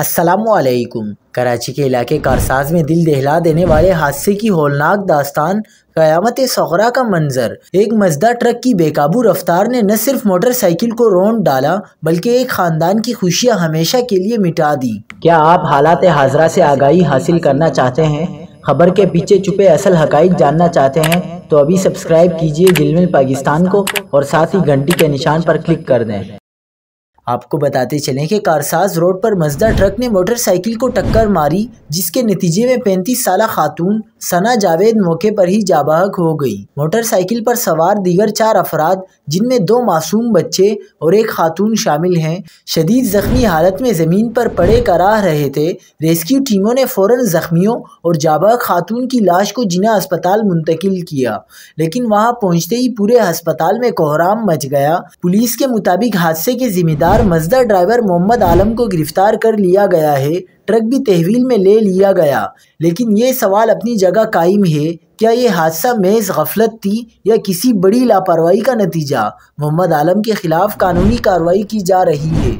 السلام علیکم۔ کراچی کے علاقے کارساز میں دل دہلا دینے والے حادثے کی ہولناک داستان، قیامت صغریٰ کا منظر۔ ایک مزدہ ٹرک کی بے قابو رفتار نے نہ صرف موٹر سائیکل کو رونٹ ڈالا بلکہ ایک خاندان کی خوشیاں ہمیشہ کے لیے مٹا دی۔ کیا آپ حالات حاضرہ سے آگاہی حاصل کرنا چاہتے ہیں؟ خبر کے پیچھے چھپے اصل حقائق جاننا چاہتے ہیں تو ابھی سبسکرائب کیجئے جلمل پاکستان کو اور ساتھ ہی گھنٹی کے نشان پر کلک کر دیں۔ آپ کو بتاتے چلیں کہ کارساز روڈ پر مزدہ ٹرک نے موٹر سائیکل کو ٹکر ماری، جس کے نتیجے میں 35 سالہ خاتون ثنا جاوید موقع پر ہی جاں بحق ہو گئی۔ موٹر سائیکل پر سوار دیگر 4 افراد جن میں 2 معصوم بچے اور ایک خاتون شامل ہیں، شدید زخمی حالت میں زمین پر پڑے کراہ رہے تھے۔ ریسکیو ٹیموں نے فوراً زخمیوں اور جاں بحق خاتون کی لاش کو جناح ہسپتال منتقل کیا، لیکن وہاں پہنچتے ہی پورے ہسپتال میں کوہرام مچ گیا۔ پولیس کے مطابق حادثے کے ذمہ دار مزدہ ڈرائیور محمد عالم کو گرفتار کر لیا گیا ہے، ٹرک بھی تحویل میں لے لیا گیا۔ لیکن یہ سوال اپنی جگہ قائم ہے، کیا یہ حادثہ محض غفلت تھی یا کسی بڑی لاپرواہی کا نتیجہ؟ محمد عالم کے خلاف قانونی کارروائی کی جا رہی ہے۔